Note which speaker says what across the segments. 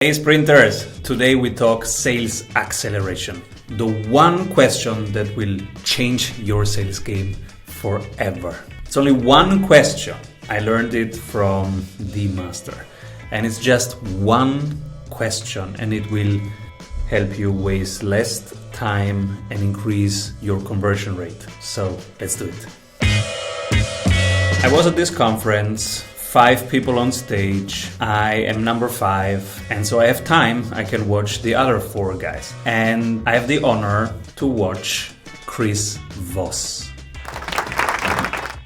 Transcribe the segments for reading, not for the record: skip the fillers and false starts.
Speaker 1: Hey sprinters, today we talk sales acceleration. The one question that will change your sales game forever. It's only one question. I learned it from the master. And it's just one question and it will help you waste less time and increase your conversion rate. So let's do it. I was at this conference. 5 people on stage, I am number 5, and so I have time, I can watch the other 4 guys. And I have the honor to watch Chris Voss.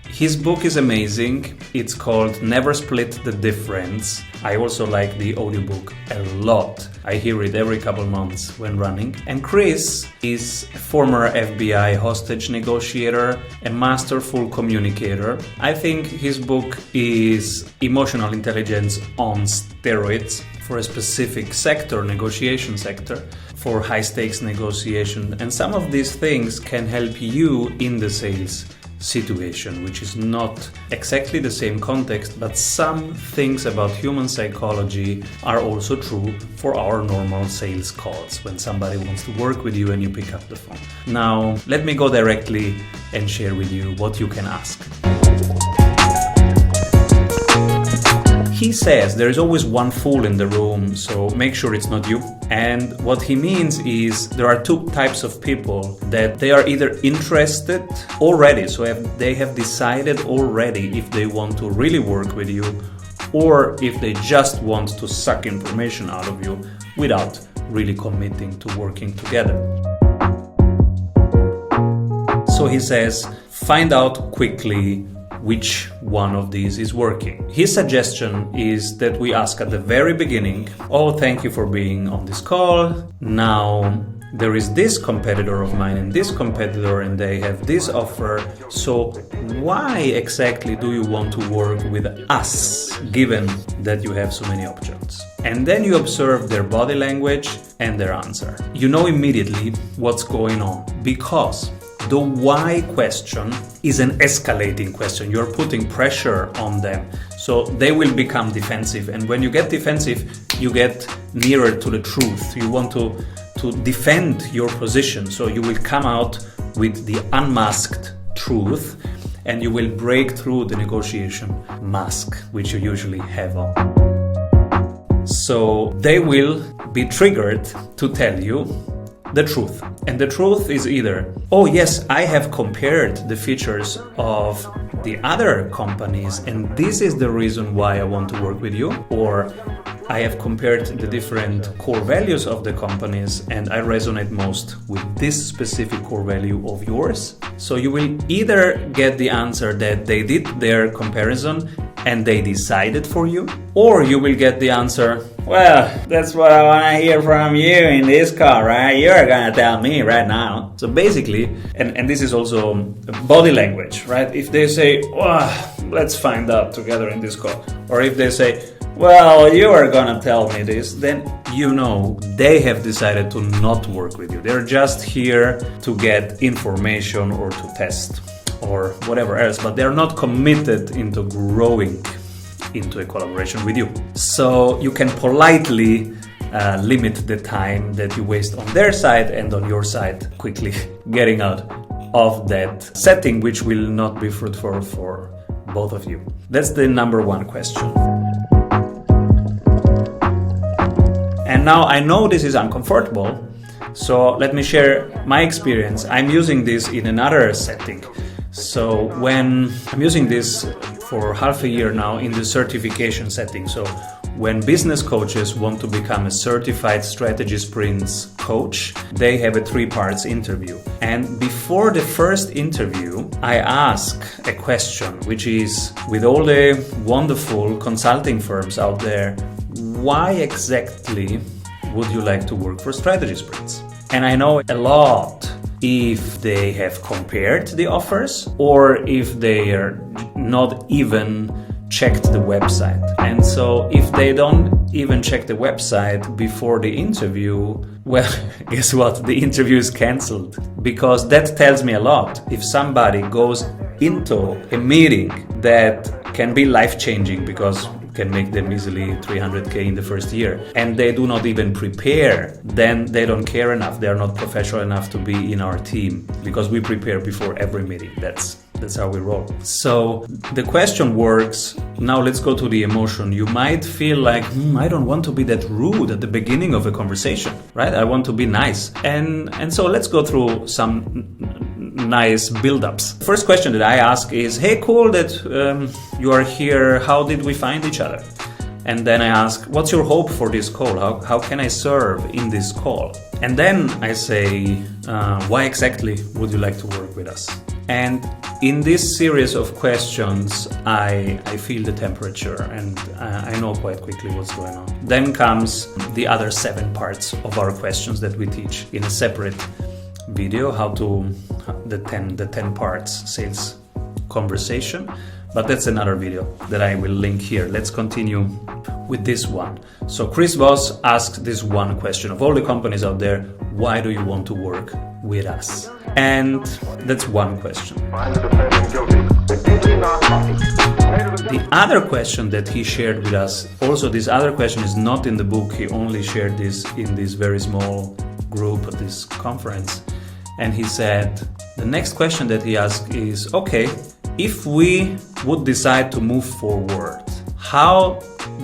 Speaker 1: His book is amazing, it's called Never Split the Difference. I also like the audiobook a lot. I hear it every couple months when running. And Chris is a former FBI hostage negotiator, a masterful communicator. I think his book is emotional intelligence on steroids for a specific sector, negotiation sector, for high stakes negotiation. And some of these things can help you in the sales situation, which is not exactly the same context, but some things about human psychology are also true for our normal sales calls when somebody wants to work with you and you pick up the phone. Now, let me go directly and share with you what you can ask. He says there is always one fool in the room, so make sure it's not you. And what he means is there are 2 types of people that they are either interested already, so they have decided already if they want to really work with you, or if they just want to suck information out of you without really committing to working together. So he says, find out quickly which one of these is working. His suggestion is that we ask at the very beginning, oh, thank you for being on this call. Now, there is this competitor of mine and this competitor and they have this offer. So why exactly do you want to work with us, given that you have so many options? And then you observe their body language and their answer. You know immediately what's going on, because the why question is an escalating question. You're putting pressure on them. So they will become defensive. And when you get defensive, you get nearer to the truth. You want to defend your position. So you will come out with the unmasked truth and you will break through the negotiation mask, which you usually have on. So they will be triggered to tell you the truth. And the truth is either, oh yes, I have compared the features of the other companies and this is the reason why I want to work with you, or I have compared the different core values of the companies and I resonate most with this specific core value of yours. So you will either get the answer that they did their comparison and they decided for you, or you will get the answer, well, that's what I want to hear from you in this call, right? You're going to tell me right now. So basically, and this is also body language, right? If they say, well, let's find out together in this call. Or if they say, well, you are going to tell me this, then you know they have decided to not work with you. They're just here to get information or to test or whatever else, but they're not committed into growing into a collaboration with you. So you can politely limit the time that you waste on their side and on your side, quickly getting out of that setting, which will not be fruitful for both of you. That's the number 1 question. And now I know this is uncomfortable, so let me share my experience. I'm using this in another setting. So when I'm using this for half a year now in the certification setting. So when business coaches want to become a certified strategy sprints coach, they have a 3-part interview. And before the first interview, I ask a question, which is, with all the wonderful consulting firms out there, why exactly would you like to work for strategy sprints? And I know a lot if they have compared the offers or if they are not even checked the website. And so if they don't even check the website before the interview, well, guess what? The interview is cancelled, because that tells me a lot. If somebody goes into a meeting that can be life-changing because can make them easily 300K in the first year, and they do not even prepare, then they don't care enough. They are not professional enough to be in our team, because we prepare before every meeting. That's how we roll. So the question works. Now let's go to the emotion. You might feel like, I don't want to be that rude at the beginning of a conversation, right? I want to be nice. And so let's go through some nice build-ups. First question that I ask is, hey, cool that you are here. How did we find each other? And then I ask, what's your hope for this call? How can I serve in this call? And then I say, why exactly would you like to work with us? And in this series of questions, I feel the temperature, and I know quite quickly what's going on. Then comes the other 7 parts of our questions that we teach in a separate video, the 10 parts sales conversation. But that's another video that I will link here. Let's continue with this one. So Chris Voss asked this one question: of all the companies out there, why do you want to work with us? And that's one question. The other question that he shared with us, also this other question is not in the book. He only shared this in this very small group at this conference. And he said, the next question that he asked is, okay, if we would decide to move forward, how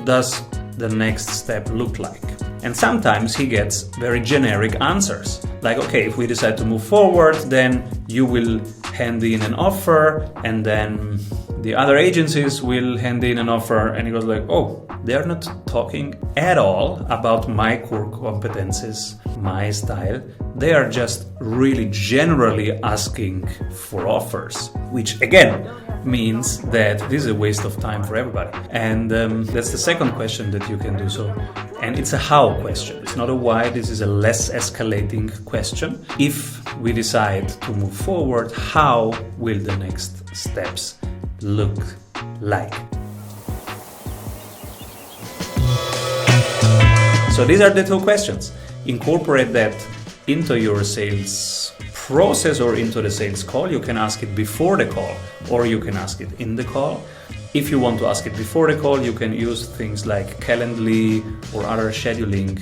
Speaker 1: does the next step look like? And sometimes he gets very generic answers. Like, okay, if we decide to move forward, then you will hand in an offer, and then the other agencies will hand in an offer. And he goes like, oh, they're not talking at all about my core competences, my style. They are just really generally asking for offers, which again means that this is a waste of time for everybody. And that's the second question that you can do so. And it's a how question. It's not a why. This is a less escalating question. If we decide to move forward, how will the next steps look like? So these are the 2 questions. Incorporate that into your sales process or into the sales call. You can ask it before the call, or you can ask it in the call. If you want to ask it before the call, you can use things like Calendly or other scheduling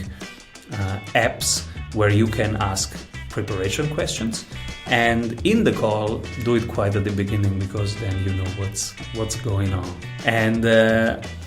Speaker 1: apps where you can ask preparation questions. And in the call, do it quite at the beginning, because then you know what's going on. And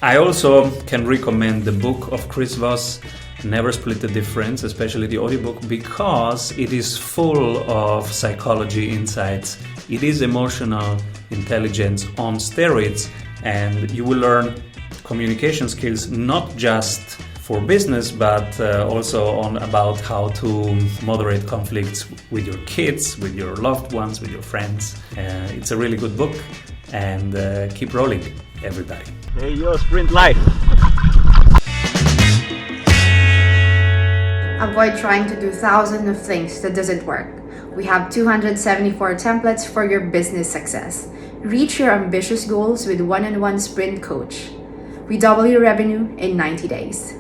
Speaker 1: I also can recommend the book of Chris Voss, Never Split the Difference, especially the audiobook, because it is full of psychology insights. It is emotional intelligence on steroids, and you will learn communication skills not just for business, but also about how to moderate conflicts with your kids, with your loved ones, with your friends. It's a really good book, and keep rolling, everybody.
Speaker 2: Hey, yo, Sprint Life!
Speaker 3: Avoid trying to do thousands of things that doesn't work. We have 274 templates for your business success. Reach your ambitious goals with one-on-one sprint coach. We double your revenue in 90 days.